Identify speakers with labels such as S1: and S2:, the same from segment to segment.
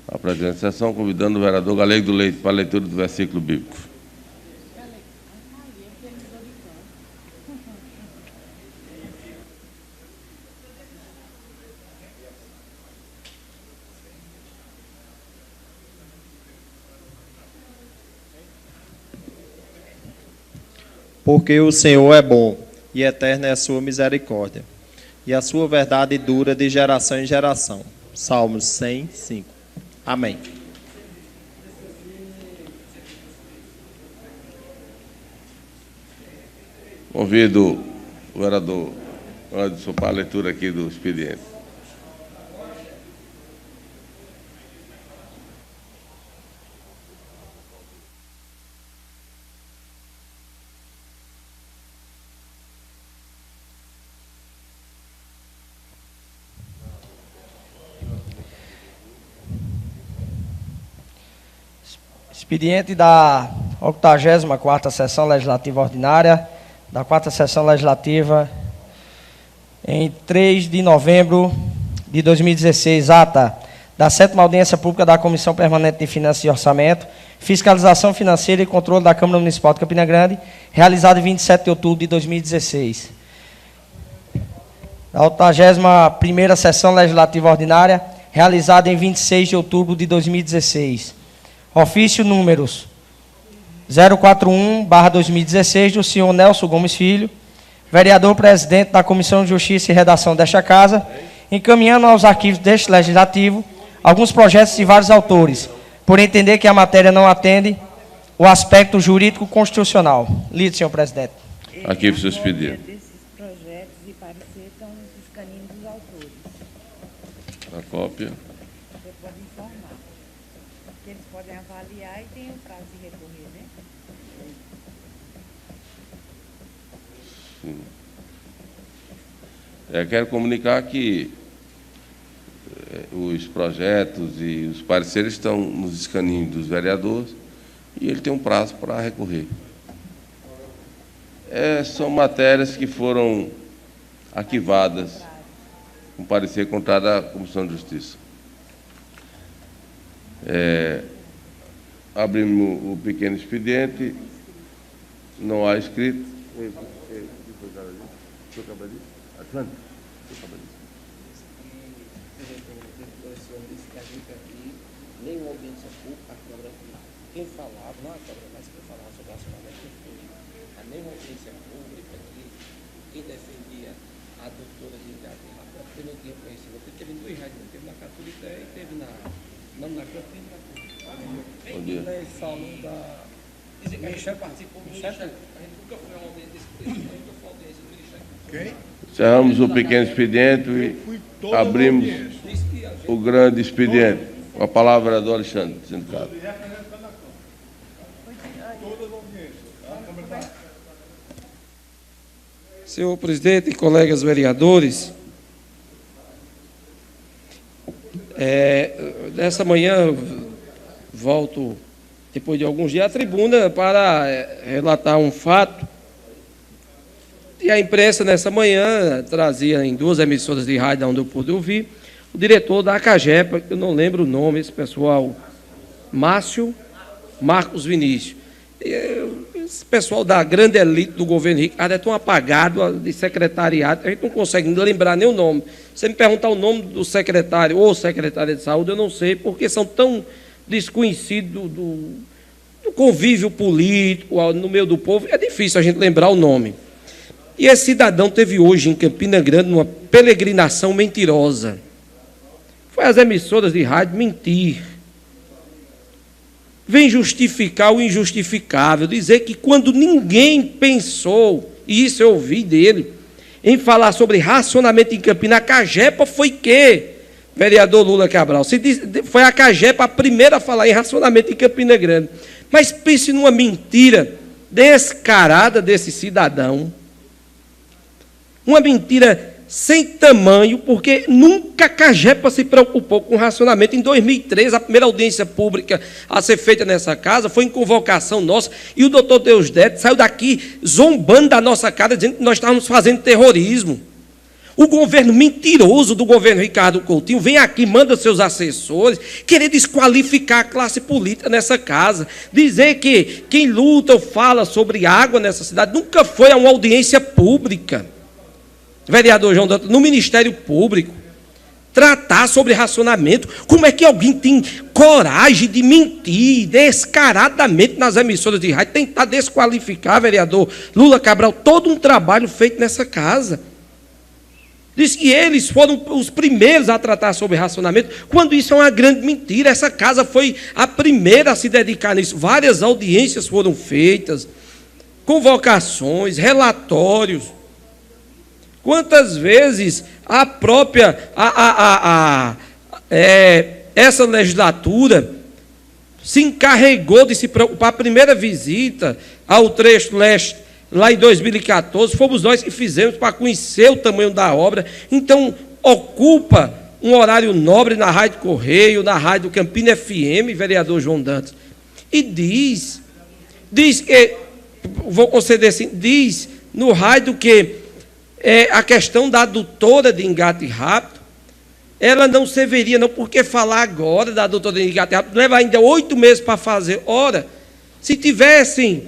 S1: a presente sessão, convidando o vereador Galego do Leite para a leitura do versículo bíblico.
S2: Porque o Senhor é bom, e eterna é a sua misericórdia, e a sua verdade dura de geração em geração. Salmos 105. Amém.
S1: Convido o vereador Anderson para a leitura aqui do expediente.
S3: Expediente da 84ª Sessão Legislativa Ordinária, da 4ª Sessão Legislativa, em 3 de novembro de 2016, ata da 7ª Audiência Pública da Comissão Permanente de Finanças e Orçamento, Fiscalização Financeira e Controle da Câmara Municipal de Campina Grande, realizada em 27 de outubro de 2016. Da 81ª Sessão Legislativa Ordinária, realizada em 26 de outubro de 2016. Ofício números 041/2016 do senhor Nelson Gomes Filho, vereador presidente da Comissão de Justiça e Redação desta Casa, encaminhando aos arquivos deste Legislativo alguns projetos de vários autores, por entender que a matéria não atende o aspecto jurídico constitucional. Lido, senhor presidente.
S1: Aqui para o seu expediente.
S4: Desses projetos e parecer estão nos escaninhos dos autores.
S1: A cópia.
S4: Você pode informar. Que eles podem avaliar e tem o prazo de recorrer, né?
S1: Sim. Quero comunicar que os projetos e os pareceres estão nos escaninhos dos vereadores e ele tem um prazo para recorrer. São matérias que foram arquivadas com parecer contrário à Comissão de Justiça. Abrimos o pequeno expediente, não há escrito.
S5: Nenhuma audiência pública, a Câmara, quem falava, não a Câmara, mas quem falava sobre o racionamento não foi a nenhuma audiência pública aqui, quem defendia a doutora Gilberto, porque não tinha conhecimento, teve em duas rádios, teve na Católica e teve na Católica.
S1: Bom dia.
S5: Dizer que a gente participou do Ministério, a gente nunca foi a uma audiência desse preço, nunca foi a audiência do Ministério.
S6: Quem?
S1: Encerramos o pequeno expediente e abrimos o grande expediente. Com a palavra do Alexandre, sindicato.
S5: Senhor presidente e colegas vereadores, nessa manhã volto, depois de alguns dias, à tribuna para relatar um fato. E a imprensa, nessa manhã, trazia em duas emissoras de rádio, onde eu pude ouvir, o diretor da ACAGEPA, que eu não lembro o nome, esse pessoal, Marcos Vinícius. Esse pessoal da grande elite do governo Ricardo é tão apagado de secretariado, a gente não consegue lembrar nem o nome. Se você me perguntar o nome do secretário ou secretária de saúde, eu não sei, porque são tão desconhecidos do convívio político no meio do povo, é difícil a gente lembrar o nome. E esse cidadão teve hoje em Campina Grande uma peregrinação mentirosa. Foi às emissoras de rádio mentir. Vem justificar o injustificável, dizer que quando ninguém pensou, e isso eu ouvi dele, em falar sobre racionamento em Campina, a CAGEPA foi que, vereador Lula Cabral, foi a CAGEPA a primeira a falar em racionamento em Campina Grande. Mas pense numa mentira descarada desse cidadão, uma mentira sem tamanho, porque nunca a CAGEPA se preocupou com racionamento. Em 2003, a primeira audiência pública a ser feita nessa casa foi em convocação nossa, e o doutor Deusdedito saiu daqui zombando da nossa cara, dizendo que nós estávamos fazendo terrorismo. O governo mentiroso do governo Ricardo Coutinho vem aqui, manda seus assessores, querer desqualificar a classe política nessa casa, dizer que quem luta ou fala sobre água nessa cidade nunca foi a uma audiência pública, vereador João Dantas, no Ministério Público, tratar sobre racionamento. Como é que alguém tem coragem de mentir descaradamente nas emissoras de rádio, tentar desqualificar, vereador Lula Cabral, todo um trabalho feito nessa casa? Diz que eles foram os primeiros a tratar sobre racionamento, quando isso é uma grande mentira. Essa casa foi a primeira a se dedicar nisso. Várias audiências foram feitas, convocações, relatórios. Quantas vezes a própria essa legislatura se encarregou de se preocupar? A primeira visita ao trecho leste, lá em 2014, fomos nós que fizemos para conhecer o tamanho da obra. Então, ocupa um horário nobre na Rádio Correio, na Rádio Campina FM, vereador João Dantas, e diz que, vou conceder assim, diz no rádio que a questão da adutora de Engate Rápido, ela não serviria, não, porque falar agora da adutora de Engate Rápido leva ainda 8 meses para fazer. Ora, se tivessem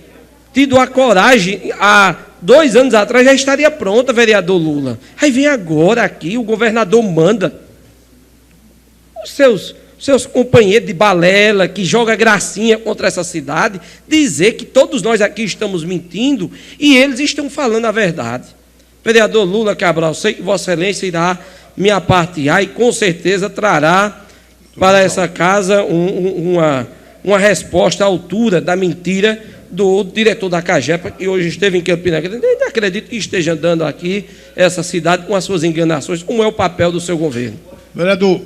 S5: tido a coragem, há 2 anos atrás, já estaria pronta, vereador Lula. Aí vem agora aqui, o governador manda os seus companheiros de balela, que joga gracinha contra essa cidade, dizer que todos nós aqui estamos mentindo e eles estão falando a verdade. Vereador Lula Cabral, sei que Vossa Excelência irá me apartear e com certeza trará para essa casa uma resposta à altura da mentira do diretor da Cagepa, que hoje esteve em Campina Grande. Ainda acredito que esteja andando aqui essa cidade com as suas enganações. Como é o papel do seu governo?
S6: Vereador,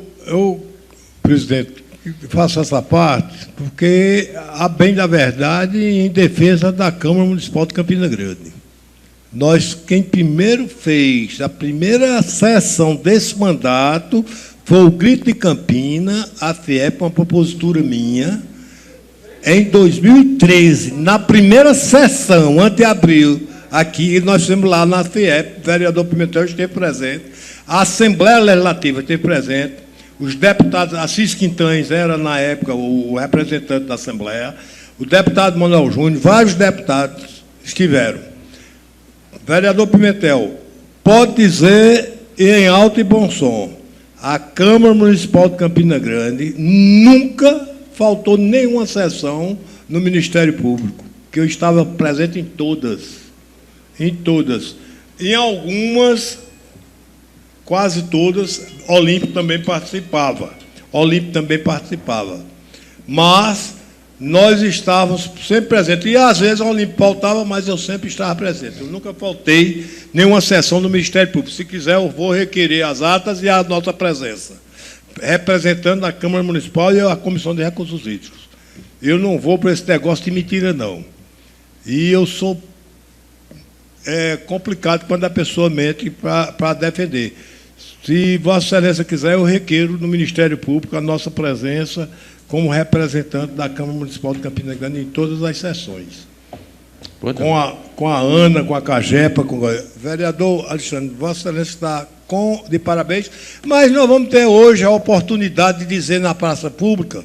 S6: presidente, faço essa parte porque, a bem da verdade, em defesa da Câmara Municipal de Campina Grande. Quem primeiro fez a primeira sessão desse mandato foi o Grito de Campina, a FIEP, uma propositura minha. Em 2013, na primeira sessão, antes de abril, aqui, nós fizemos lá na FIEP, o vereador Pimentel esteve presente, a Assembleia Legislativa esteve presente, os deputados, Assis Quintães era, na época, o representante da Assembleia, o deputado Manuel Júnior, vários deputados estiveram. Vereador Pimentel, pode dizer em alto e bom som, a Câmara Municipal de Campina Grande nunca faltou nenhuma sessão no Ministério Público, que eu estava presente em todas. Em algumas, quase todas, Olímpio também participava. Mas nós estávamos sempre presentes. E às vezes o Olímpio faltava, mas eu sempre estava presente. Eu nunca faltei nenhuma sessão do Ministério Público. Se quiser, eu vou requerer as atas e a nossa presença, representando a Câmara Municipal e a Comissão de Recursos Hídricos. Eu não vou para esse negócio de mentira, não. E eu sou complicado quando a pessoa mente para defender. Se Vossa Excelência quiser, eu requeiro no Ministério Público a nossa presença como representante da Câmara Municipal de Campina Grande em todas as sessões. Com a Ana, com a Cagepa, com o vereador Alexandre, Vossa Excelência está de parabéns, mas nós vamos ter hoje a oportunidade de dizer na praça pública,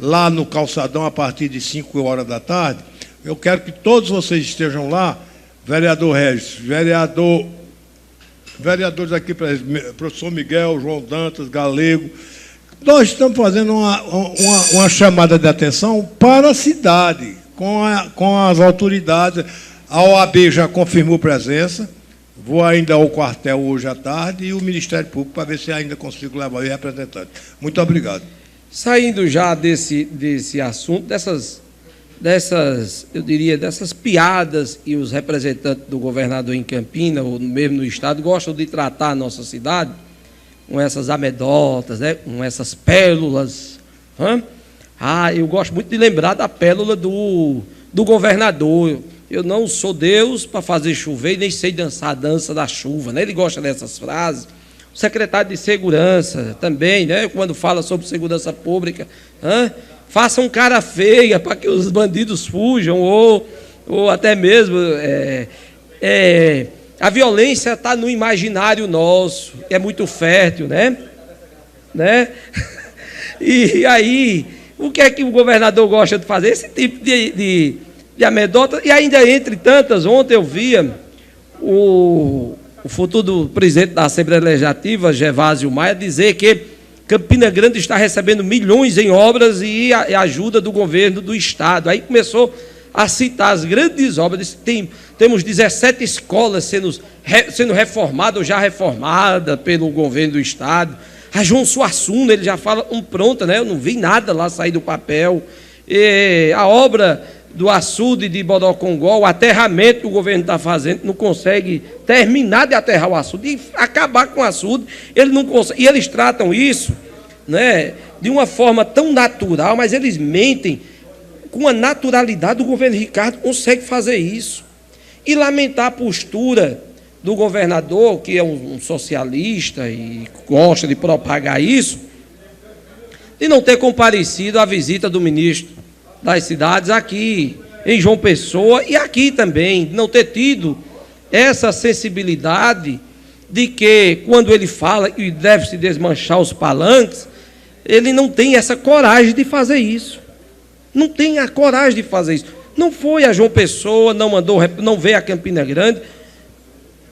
S6: lá no calçadão, a partir de 5 horas da tarde. Eu quero que todos vocês estejam lá, vereador Regis, vereadores aqui, professor Miguel, João Dantas, Galego. Nós estamos fazendo uma chamada de atenção para a cidade, com as autoridades. A OAB já confirmou presença. Vou ainda ao quartel hoje à tarde e o Ministério Público para ver se ainda consigo levar o representante. Muito obrigado.
S5: Saindo já desse assunto, eu diria, dessas piadas que os representantes do governador em Campina, ou mesmo no Estado, gostam de tratar a nossa cidade, com essas anedotas, né, com essas pérolas. Eu gosto muito de lembrar da pérola do governador. Eu não sou Deus para fazer chover e nem sei dançar a dança da chuva, né? Ele gosta dessas frases. O secretário de Segurança também, né? Quando fala sobre segurança pública, faça um cara feia para que os bandidos fujam, ou até mesmo A violência está no imaginário nosso, é muito fértil, né? E aí, o que é que o governador gosta de fazer? Esse tipo de amedronta. E ainda entre tantas, ontem eu via o futuro presidente da Assembleia Legislativa, Gervásio Maia, dizer que Campina Grande está recebendo milhões em obras e ajuda do governo do Estado. Aí começou a citar as grandes obras. Temos 17 escolas sendo reformadas ou já reformadas pelo governo do Estado. A João Suassuna, ele já fala pronta, né? Eu não vi nada lá sair do papel. A obra do açude de Bodocongó, o aterramento que o governo está fazendo, não consegue terminar de aterrar o açude e acabar com o açude, ele não consegue. E eles tratam isso, né, de uma forma tão natural, mas eles mentem com a naturalidade. Do governo Ricardo consegue fazer isso. E lamentar a postura do governador, que é um socialista e gosta de propagar isso, de não ter comparecido à visita do ministro das cidades aqui em João Pessoa e aqui também, não ter tido essa sensibilidade de que, quando ele fala que deve-se desmanchar os palanques, ele não tem essa coragem de fazer isso. Não tem a coragem de fazer isso. Não foi a João Pessoa, não veio a Campina Grande.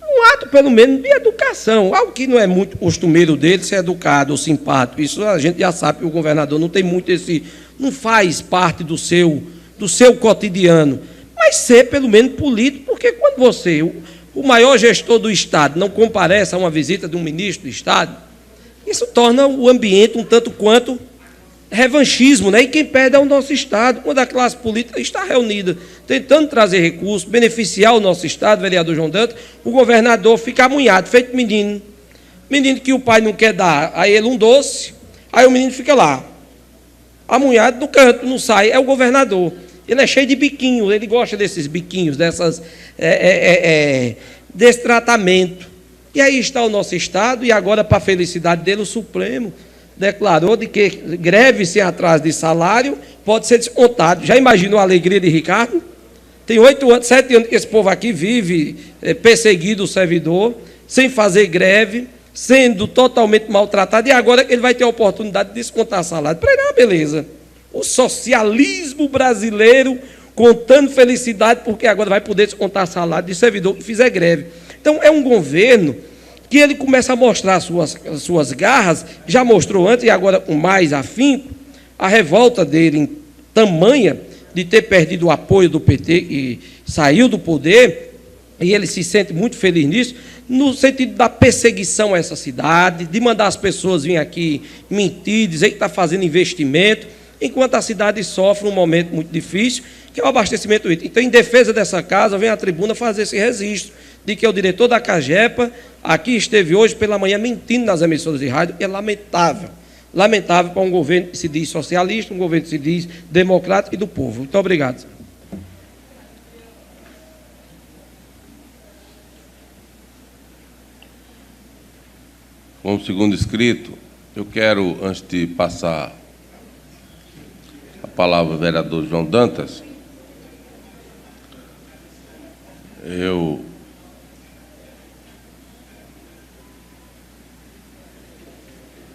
S5: Um ato, pelo menos, de educação. Algo que não é muito costumeiro dele, ser educado ou simpático. Isso a gente já sabe que o governador não tem muito não faz parte do seu cotidiano. Mas ser, pelo menos, político, porque quando você, o maior gestor do Estado, não comparece a uma visita de um ministro do Estado, isso torna o ambiente um tanto quanto revanchismo, né? E quem perde é o nosso Estado, quando a classe política está reunida, tentando trazer recursos, beneficiar o nosso Estado, vereador João Dantas, o governador fica amunhado, feito menino que o pai não quer dar a ele um doce, aí o menino fica lá, amunhado no canto, não sai, é o governador. Ele é cheio de biquinhos, ele gosta desses biquinhos, desse tratamento. E aí está o nosso Estado, e agora, para a felicidade dele, o Supremo declarou de que greve sem atraso de salário pode ser descontado. Já imaginou a alegria de Ricardo? Tem 7 anos que esse povo aqui vive perseguido, o servidor, sem fazer greve, sendo totalmente maltratado, e agora ele vai ter a oportunidade de descontar salário. Para ele é uma beleza. O socialismo brasileiro contando felicidade, porque agora vai poder descontar salário de servidor que fizer greve. Então, é um governo que ele começa a mostrar suas garras, já mostrou antes e agora com mais afinco, a revolta dele em tamanha de ter perdido o apoio do PT e saiu do poder, e ele se sente muito feliz nisso, no sentido da perseguição a essa cidade, de mandar as pessoas virem aqui mentir, dizer que está fazendo investimento, enquanto a cidade sofre um momento muito difícil, que é o abastecimento hídrico. Então, em defesa dessa casa, vem à tribuna fazer esse registro de que o diretor da CAGEPA aqui esteve hoje pela manhã mentindo nas emissoras de rádio. É lamentável. Lamentável para um governo que se diz socialista, um governo que se diz democrático e do povo. Muito obrigado.
S1: Como segundo inscrito, eu quero, antes de passar a palavra ao vereador João Dantas, eu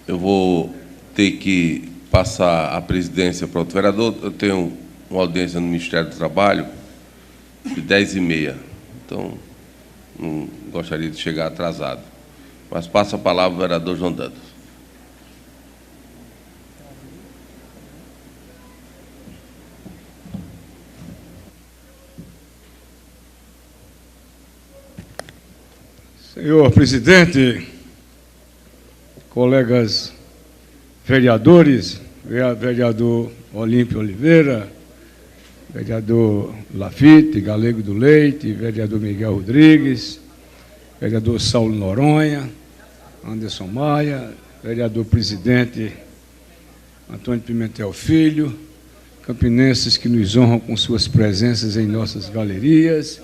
S1: vou ter que passar a presidência para outro vereador. Eu tenho uma audiência no Ministério do Trabalho de 10h30, então não gostaria de chegar atrasado. Mas passo a palavra ao vereador João Dantas.
S7: Senhor presidente, colegas vereadores, vereador Olímpio Oliveira, vereador Lafite, Galego do Leite, vereador Miguel Rodrigues, vereador Saulo Noronha, Anderson Maia, vereador presidente Antônio Pimentel Filho, campinenses que nos honram com suas presenças em nossas galerias,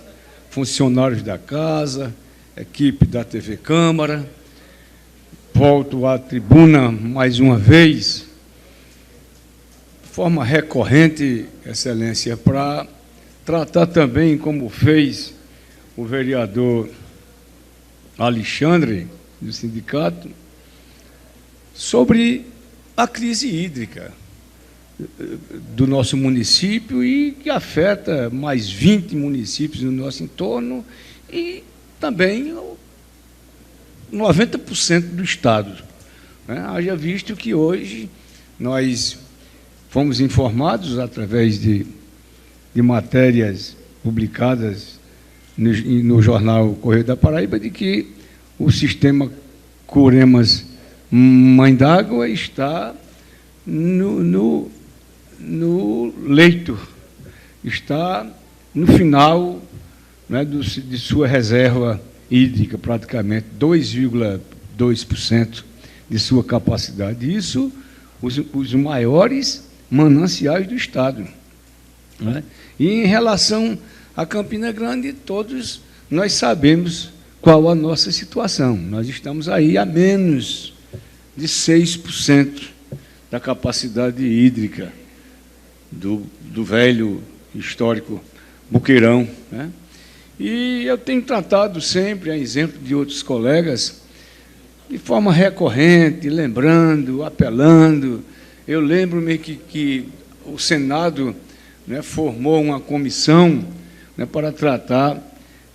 S7: funcionários da casa, equipe da TV Câmara. Volto à tribuna mais uma vez, de forma recorrente, Excelência, para tratar também, como fez o vereador Alexandre, do sindicato, sobre a crise hídrica do nosso município e que afeta mais 20 municípios no nosso entorno e também 90% do Estado. Haja visto que hoje nós fomos informados, através de matérias publicadas no jornal Correio da Paraíba, de que o sistema Curemas Mãe d'Água está no leito, está no final, né, de sua reserva hídrica, praticamente 2,2% de sua capacidade. Isso, os maiores mananciais do Estado. Né? E em relação a Campina Grande, todos nós sabemos qual a nossa situação. Nós estamos aí a menos de 6% da capacidade hídrica do velho histórico Boqueirão. Né? E eu tenho tratado sempre, a exemplo de outros colegas, de forma recorrente, lembrando, apelando. Eu lembro-me que o Senado, né, formou uma comissão, né, para tratar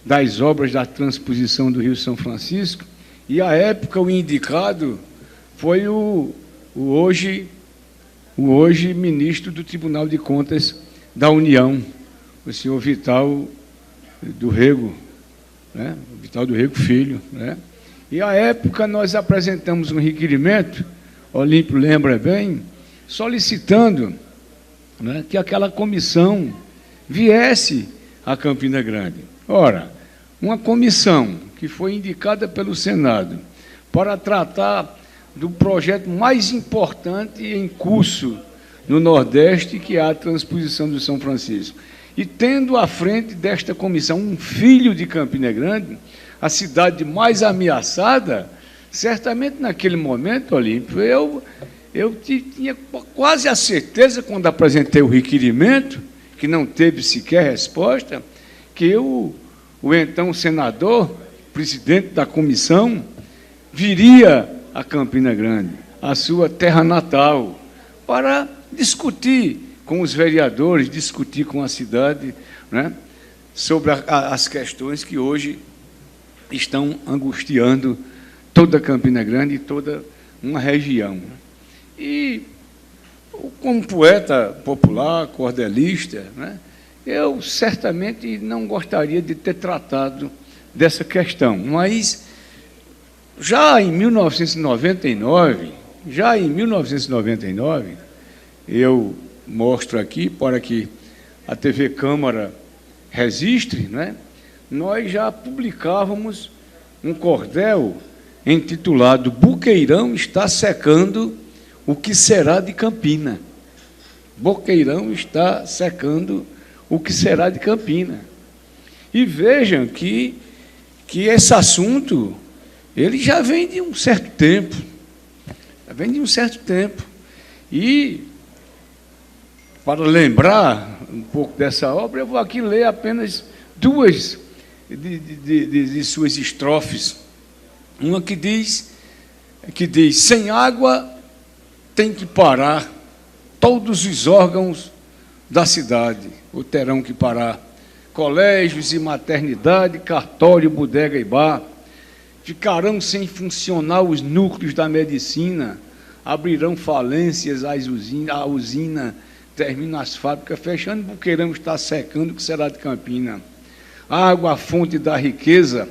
S7: das obras da transposição do Rio São Francisco, e, à época, o indicado foi o hoje ministro do Tribunal de Contas da União, o senhor Vital do Rego, né? Vital do Rego Filho. Né? E, à época, nós apresentamos um requerimento, Olímpio lembra bem, solicitando, né, que aquela comissão viesse a Campina Grande. Ora, uma comissão que foi indicada pelo Senado para tratar do projeto mais importante em curso no Nordeste, que é a transposição do São Francisco. E tendo à frente desta comissão um filho de Campina Grande, a cidade mais ameaçada, certamente naquele momento, Olímpio, eu tinha quase a certeza, quando apresentei o requerimento, que não teve sequer resposta, que o então senador, presidente da comissão, viria a Campina Grande, a sua terra natal, para discutir com os vereadores, discutir com a cidade, né, sobre as questões que hoje estão angustiando toda Campina Grande e toda uma região. E, como poeta popular, cordelista, né, eu certamente não gostaria de ter tratado dessa questão, mas já em 1999, eu mostro aqui para que a TV Câmara registre, né, nós já publicávamos um cordel intitulado "Boqueirão está secando o que será de Campina". Boqueirão está secando o que será de Campina. E vejam que esse assunto ele já vem de um certo tempo. E, para lembrar um pouco dessa obra, eu vou aqui ler apenas duas de suas estrofes. Uma que diz, sem água tem que parar todos os órgãos da cidade, ou terão que parar. Colégios e maternidade, cartório, bodega e bar. Ficarão sem funcionar os núcleos da medicina, abrirão falências a usina, termina as fábricas fechando, Boqueirão está secando, o que será de Campina? A água, a fonte da riqueza,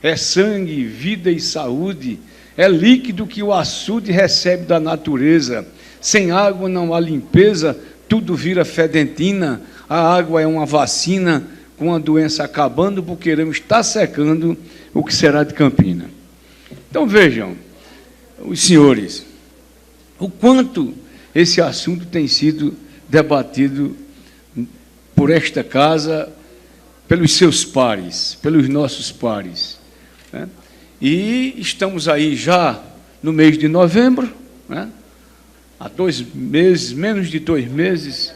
S7: é sangue, vida e saúde, é líquido que o açude recebe da natureza. Sem água não há limpeza, tudo vira fedentina, a água é uma vacina, com a doença acabando, Boqueirão está secando, o que será de Campina? Então, vejam, os senhores, o quanto esse assunto tem sido debatido por esta casa, pelos seus pares, pelos nossos pares. Né? E estamos aí já no mês de novembro, né? Há 2 meses, menos de 2 meses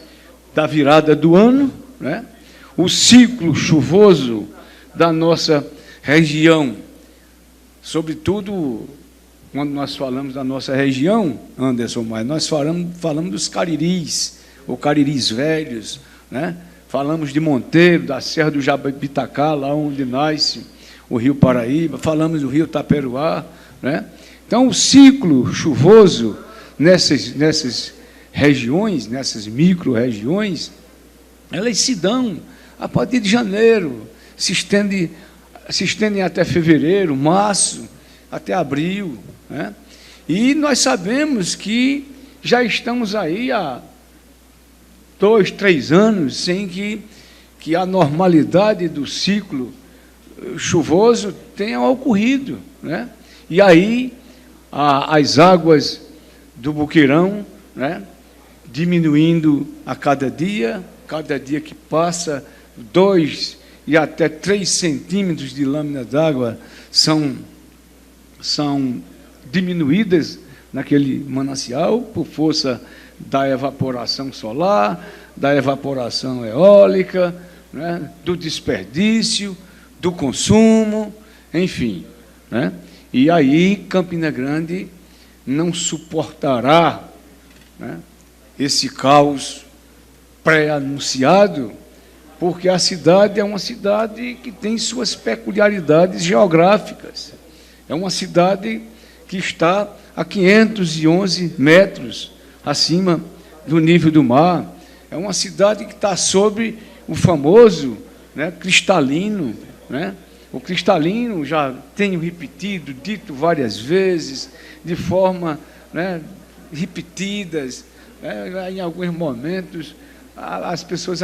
S7: da virada do ano, né? O ciclo chuvoso da nossa região sobretudo quando nós falamos da nossa região, Anderson, mas nós falamos dos cariris, ou cariris velhos, né? Falamos de Monteiro, da Serra do Jabitacá, lá onde nasce o Rio Paraíba, falamos do Rio Taperoá, né? Então, o ciclo chuvoso nessas regiões, nessas micro-regiões, elas se dão a partir de janeiro, se estendem até fevereiro, março, até abril, né? E nós sabemos que já estamos aí há 2, 3 anos sem que a normalidade do ciclo chuvoso tenha ocorrido, né? E aí as águas do Boqueirão, né, diminuindo a cada dia que passa, 2 e até 3 centímetros de lâmina d'água são diminuídas naquele manancial por força da evaporação solar, da evaporação eólica, né, do desperdício, do consumo, enfim, né? E aí Campina Grande não suportará, né, esse caos pré-anunciado, porque a cidade é uma cidade que tem suas peculiaridades geográficas. É uma cidade que está a 511 metros acima do nível do mar. É uma cidade que está sobre o famoso, né, cristalino, né? O cristalino, já tenho repetido, dito várias vezes, de forma, né, repetidas, né, em alguns momentos, as pessoas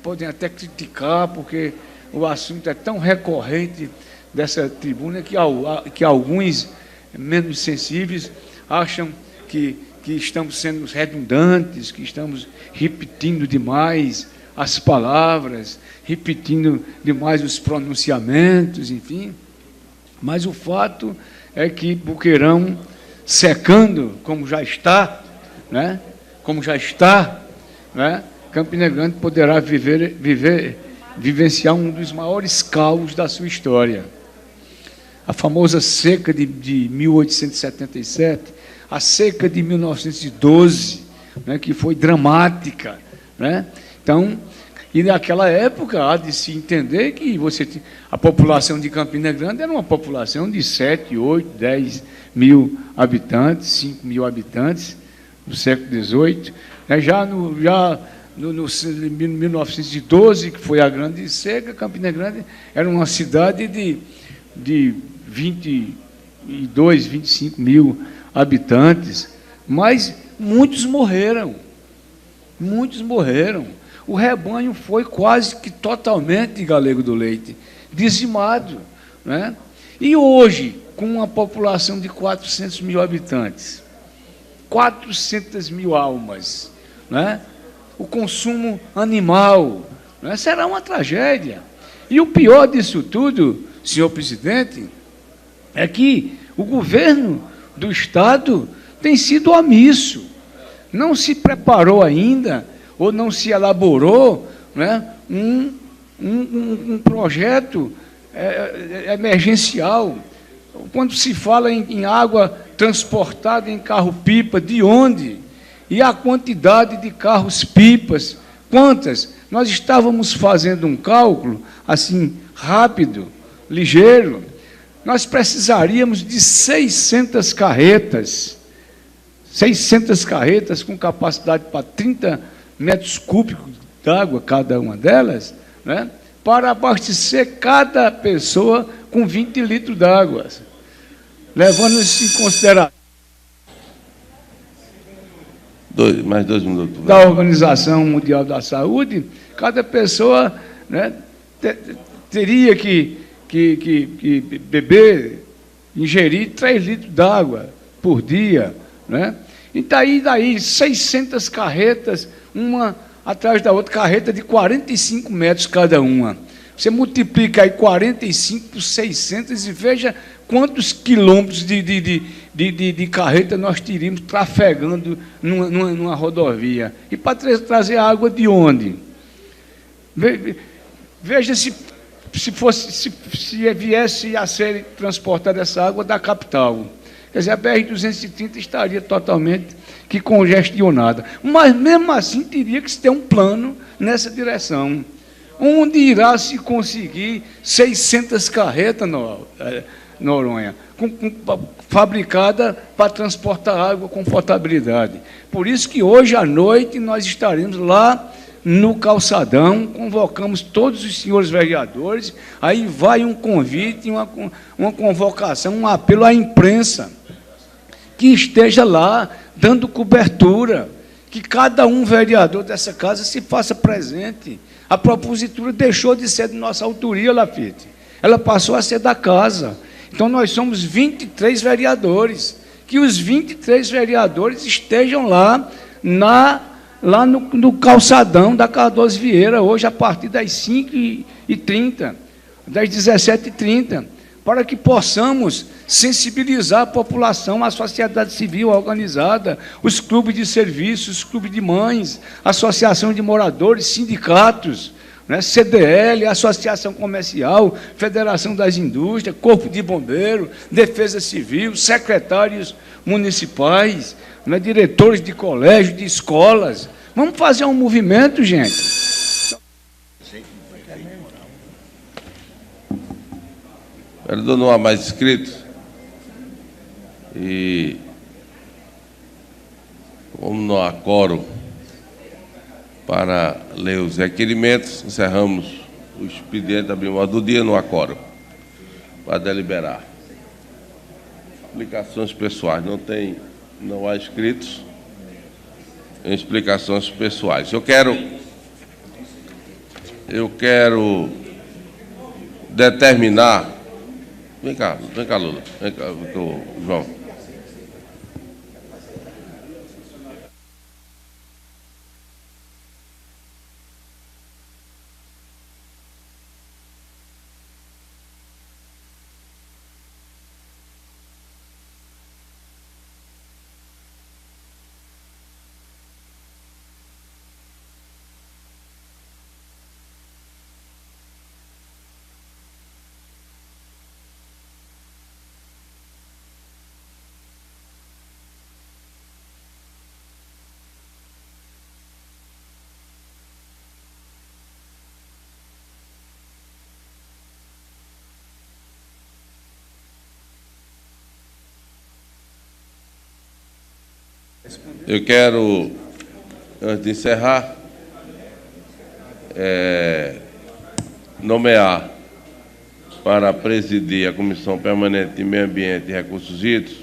S7: podem até criticar, porque o assunto é tão recorrente dessa tribuna que alguns menos sensíveis acham que estamos sendo redundantes, que estamos repetindo demais as palavras, repetindo demais os pronunciamentos, enfim. Mas o fato é que Boqueirão, secando, como já está, né? Campina Grande poderá vivenciar um dos maiores caos da sua história. A famosa seca de 1877, a seca de 1912, né, que foi dramática, né? Então, e naquela época há de se entender que a população de Campina Grande era uma população de 7, 8, 10 mil habitantes, 5 mil habitantes, no século XVIII. Já no 1912, que foi a grande seca, Campina Grande era uma cidade de 22, 25 mil habitantes, mas muitos morreram. O rebanho foi quase que totalmente, Galego do Leite, dizimado, né? E hoje, com uma população de 400 mil habitantes, 400 mil almas, né? O consumo animal, né, será uma tragédia. E o pior disso tudo, senhor presidente, é que o governo do Estado tem sido omisso, não se preparou ainda, ou não se elaborou, né, um projeto emergencial. Quando se fala em água transportada em carro-pipa, de onde? E a quantidade de carros-pipas, quantas? Nós estávamos fazendo um cálculo, assim, rápido, ligeiro. Nós precisaríamos de 600 carretas com capacidade para 30 metros cúbicos d'água, cada uma delas, né, para abastecer cada pessoa com 20 litros d'água. Levando isso em consideração.
S1: Mais 2 minutos.
S7: Da Organização Mundial da Saúde, cada pessoa, né, teria que beber, ingerir 3 litros d'água por dia, né? E daí 600 carretas, uma atrás da outra, carreta de 45 metros cada uma. Você multiplica aí 45 por 600 e veja quantos quilômetros de carreta nós teríamos trafegando numa rodovia. E para trazer água de onde? Veja se se viesse a ser transportada essa água da capital. Quer dizer, a BR-230 estaria totalmente congestionada. Mas, mesmo assim, teria que se ter um plano nessa direção. Onde irá se conseguir 600 carretas, Noronha, fabricada para transportar água com potabilidade. Por isso que hoje à noite nós estaremos lá no calçadão, convocamos todos os senhores vereadores, aí vai um convite, uma convocação, um apelo à imprensa, que esteja lá dando cobertura, que cada um vereador dessa casa se faça presente. A propositura deixou de ser de nossa autoria, Lafite, ela passou a ser da casa. Então, nós somos 23 vereadores, que os 23 vereadores estejam lá no calçadão da Cardoso Vieira, hoje, a partir das 5h30, das 17h30, para que possamos sensibilizar a população, a sociedade civil organizada, os clubes de serviços, os clubes de mães, associação de moradores, sindicatos, né, CDL, Associação Comercial, Federação das Indústrias, Corpo de Bombeiro, Defesa Civil, secretários municipais, né, diretores de colégio, de escolas. Vamos fazer um movimento, gente.
S1: Vereador, não há mais inscritos. E como não há quórum para ler os requerimentos, encerramos o expediente da ordem do dia, não há quórum para deliberar. Explicações pessoais, não há inscritos em explicações pessoais. Eu quero determinar. Vem cá, Lula. Vem cá, João. Eu quero, antes de encerrar, nomear para presidir a Comissão Permanente de Meio Ambiente e Recursos Hídricos,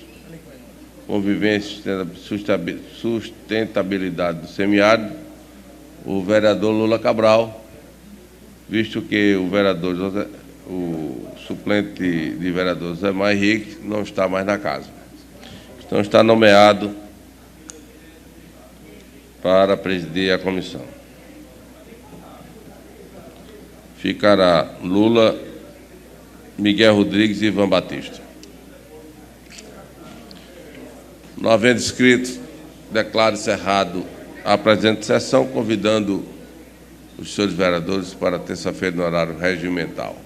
S1: Convivência e Sustentabilidade do Semiárido, o vereador Lula Cabral, visto que o suplente de vereador Zé Mar Henrique não está mais na casa. Então, está nomeado para presidir a comissão. Ficará Lula, Miguel Rodrigues e Ivan Batista. Não havendo inscritos, declaro encerrado a presente sessão, convidando os senhores vereadores para terça-feira no horário regimental.